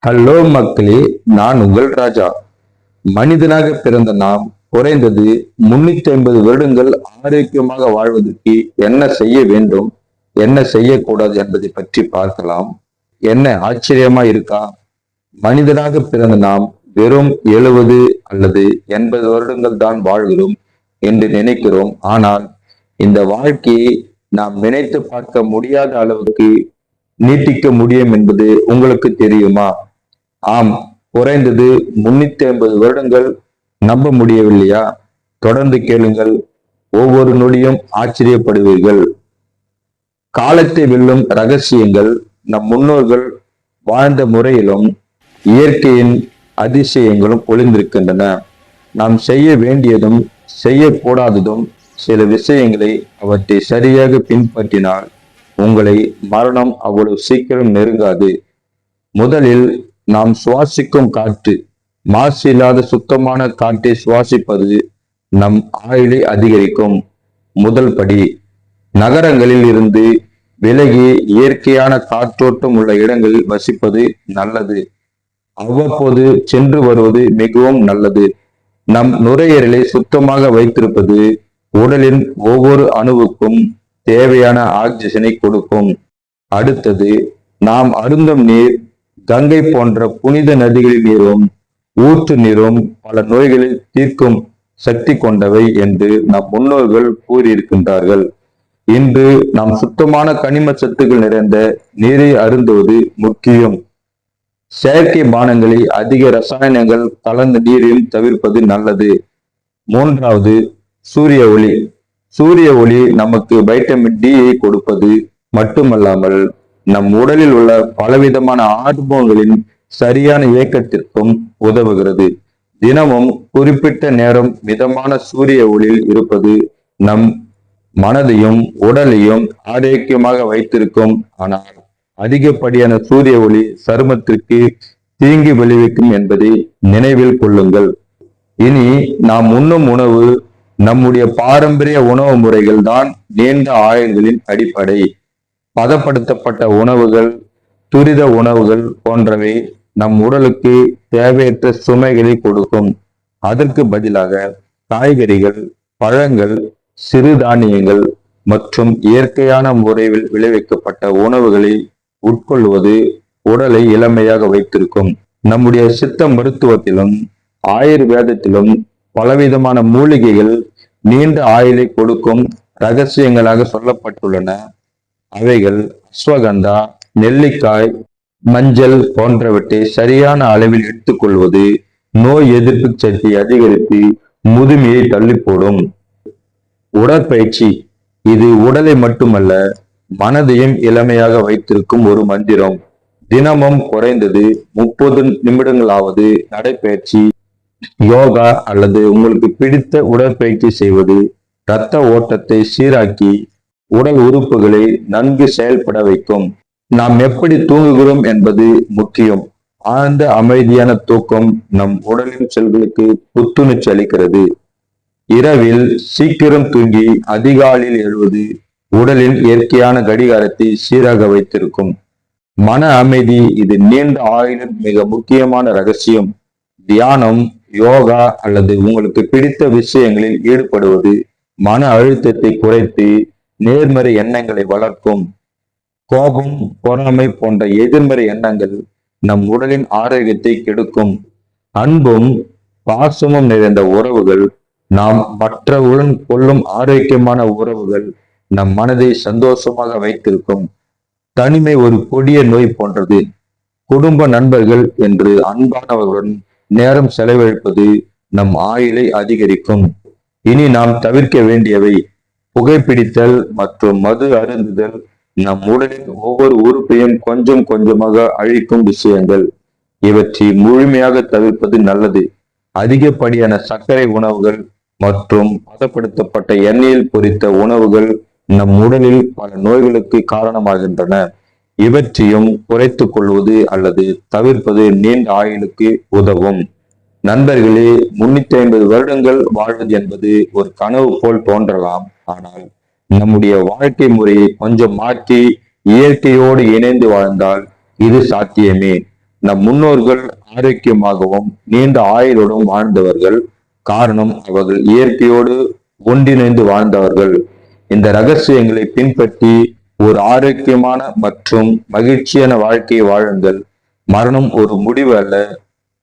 Hello மக்களே, நான் உங்கள் ராஜா. மனிதனாக பிறந்த நாம் குறைந்தது 350 வருடங்கள் ஆரோக்கியமாக வாழ்வதற்கு என்ன செய்ய வேண்டும், என்ன செய்யக்கூடாது என்பதை பற்றி பார்க்கலாம். என்ன ஆச்சரியமா இருக்கா? மனிதனாக பிறந்த நாம் வெறும் 70 அல்லது 80 வருடங்கள் தான் வாழ்கிறோம் என்று நினைக்கிறோம். ஆனால் இந்த வாழ்க்கையை நாம் நினைத்து பார்க்க முடியாத அளவுக்கு நீட்டிக்க முடியும் என்பது உங்களுக்கு தெரியுமா? ஆம், குறைந்தது 350 வருடங்கள். நம்ப முடியவில்லையா? தொடர்ந்து கேளுங்கள், ஒவ்வொரு நொடியும் ஆச்சரியப்படுவீர்கள். காலத்தை வெல்லும் ரகசியங்கள் நம் முன்னோர்கள் வாழ்ந்த முறையிலும் இயற்கையின் அதிசயங்களும் ஒளிந்திருக்கின்றன. நாம் செய்ய வேண்டியதும் செய்யக்கூடாததும் சில விஷயங்களை அவற்றை சரியாக பின்பற்றினால் உங்களை மரணம் அவ்வளவு சீக்கிரம் நெருங்காது. முதலில் நாம் சுவாசிக்கும் காற்று. மாசு இல்லாத சுத்தமான காற்றை சுவாசிப்பது நம் ஆயுளை அதிகரிக்கும். முதல் படி, நகரங்களில் இருந்து விலகி இயற்கையான காற்றோட்டம் உள்ள இடங்களில் வசிப்பது நல்லது. அவ்வப்போது சென்று வருவது மிகவும் நல்லது. நம் நுரையீரலை சுத்தமாக வைத்திருப்பது உடலின் ஒவ்வொரு அணுவுக்கும் தேவையான ஆக்சிஜனை கொடுக்கும். அடுத்தது, நாம் அருந்தும் நீர் கங்கை போன்ற புனித நதிகளில் நீரும் ஊற்று நீரும் பல நோய்களை தீர்க்கும் சக்தி கொண்டவை என்று நம் முன்னோர்கள் கூறியிருக்கின்றார்கள். இன்று நாம் சுத்தமான கனிம சத்துக்கள் நிறைந்த நீரை அருந்துவது முக்கியம். செயற்கை பானங்களை அதிக ரசாயனங்கள் கலந்த நீரையும் தவிர்ப்பது நல்லது. மூன்றாவது, சூரிய ஒளி. சூரிய ஒளி நமக்கு வைட்டமின் டியை கொடுப்பது மட்டுமல்லாமல் நம் உடலில் உள்ள பலவிதமான ஹார்மோன்களின் சரியான இயக்கத்திற்கும் உதவுகிறது. தினமும் குறிப்பிட்ட நேரம் மிதமான சூரிய ஒளியில் இருப்பது நம் மனதையும் உடலையும் ஆரோக்கியமாக வைத்திருக்கும். ஆனால் அதிகப்படியான சூரிய ஒளி சருமத்திற்கு தீங்கு விளைவிக்கும் என்பதை நினைவில் கொள்ளுங்கள். இனி நாம் உண்ணும் உணவு. நம்முடைய பாரம்பரிய உணவு முறைகள் தான் நீண்ட ஆயுள்களின் அடிப்படை. பதப்படுத்தப்பட்ட உணவுகள், துரித உணவுகள் போன்றவை நம் உடலுக்கு தேவையற்ற சுமைகளை கொடுக்கும். அதற்கு பதிலாக காய்கறிகள், பழங்கள், சிறுதானியங்கள் மற்றும் இயற்கையான முறையில் விளைவிக்கப்பட்ட உணவுகளை உட்கொள்வது உடலை இளமையாக வைத்திருக்கும். நம்முடைய சித்த மருத்துவத்திலும் ஆயுர்வேதத்திலும் பலவிதமான மூலிகைகள் நீண்ட ஆயுளை கொடுக்கும் ரகசியங்களாக சொல்லப்பட்டுள்ளன. அவைகள் அஸ்வகந்தா, நெல்லிக்காய், மஞ்சள் போன்றவற்றை சரியான அளவில் எடுத்துக்கொள்வது நோய் எதிர்ப்பு சக்தி அதிகரித்து முதுமையை தள்ளி போடும். உடற்பயிற்சி. இது உடலை மட்டுமல்ல, மனதையும் இளமையாக வைத்திருக்கும் ஒரு மந்திரம். தினமும் குறைந்தது 30 நிமிடங்களாவது நடைப்பயிற்சி, யோகா அல்லது உங்களுக்கு பிடித்த உடற்பயிற்சி செய்வது இரத்த ஓட்டத்தை சீராக்கி உடல் உறுப்புகளை நன்கு செயல்பட வைக்கும். நாம் எப்படி தூங்குகிறோம் என்பது முக்கியம். ஆழ்ந்த அமைதியான தூக்கம் நம் உடலின் செல்களுக்கு புத்துணர்ச்சி அளிக்கிறது. இரவில் சீக்கிரம் தூங்கி அதிகாலையில் எழுவது உடலின் இயற்கையான கடிகாரத்தை சீராக வைத்திருக்கும். மன அமைதி. இது நீண்ட ஆயுளின் மிக முக்கியமான ரகசியம். தியானம், யோகா அல்லது உங்களுக்கு பிடித்த விஷயங்களில் ஈடுபடுவது மன அழுத்தத்தை குறைத்து நேர்மறை எண்ணங்களை வளர்க்கும். கோபம், பொறாமை போன்ற எதிர்மறை எண்ணங்கள் நம் உடலின் ஆரோக்கியத்தை கெடுக்கும். அன்பும் பாசமும் நிறைந்த உறவுகள், நாம் மற்றவுடன் கொள்ளும் ஆரோக்கியமான உறவுகள் நம் மனதை சந்தோஷமாக வைத்திருக்கும். தனிமை ஒரு கொடிய நோய் போன்றது. குடும்ப, நண்பர்கள் என்று அன்பானவர்களுடன் நேரம் செலவழிப்பது நம் ஆயுளை அதிகரிக்கும். இனி நாம் தவிர்க்க வேண்டியவை: புகைப்பிடித்தல் மற்றும் மது அருந்துதல் நம் உடலின் ஒவ்வொரு உறுப்பையும் கொஞ்சம் கொஞ்சமாக அழிக்கும் விஷயங்கள். இவற்றை முழுமையாக தவிர்ப்பது நல்லது. அதிகப்படியான சர்க்கரை உணவுகள் மற்றும் பதப்படுத்தப்பட்ட எண்ணெயில் பொரித்த உணவுகள் நம் உடலில் பல நோய்களுக்கு காரணமாகின்றன. இவற்றையும் குறைத்துக் கொள்வது அல்லது தவிர்ப்பது நீண்ட ஆயுளுக்கு உதவும். நண்பர்களே, 350 வருடங்கள் வாழ்வது என்பது ஒரு கனவு போல் தோன்றலாம். ஆனால் நம்முடைய வாழ்க்கை முறையை கொஞ்சம் மாற்றி இயற்கையோடு இணைந்து வாழ்ந்தால் இது சாத்தியமே. நம் முன்னோர்கள் ஆரோக்கியமாகவும் நீண்ட ஆயுளுடன் வாழ்ந்தவர்கள். காரணம், அவர்கள் இயற்கையோடு ஒன்றிணைந்து வாழ்ந்தவர்கள். இந்த ரகசியங்களை பின்பற்றி ஒரு ஆரோக்கியமான மற்றும் மகிழ்ச்சியான வாழ்க்கையை வாழுங்கள். மரணம் ஒரு முடிவு அல்ல,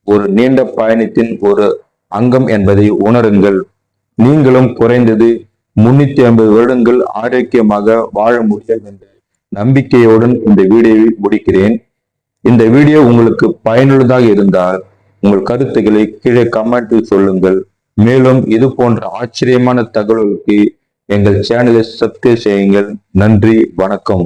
ஒரு நீண்ட பயணத்தின் ஒரு அங்கம் என்பதை உணருங்கள். நீங்களும் குறைந்தது 350 வருடங்கள் ஆரோக்கியமாக வாழ முடியும் என்ற நம்பிக்கையுடன் இந்த வீடியோவை முடிக்கிறேன். இந்த வீடியோ உங்களுக்கு பயனுள்ளதாக இருந்தால் உங்கள் கருத்துக்களை கீழே கமெண்டில் சொல்லுங்கள். மேலும் இது போன்ற ஆச்சரியமான தகவல்களுக்கு எங்கள் சேனலை சப்ஸ்கிரைப் செய்யுங்கள். நன்றி, வணக்கம்.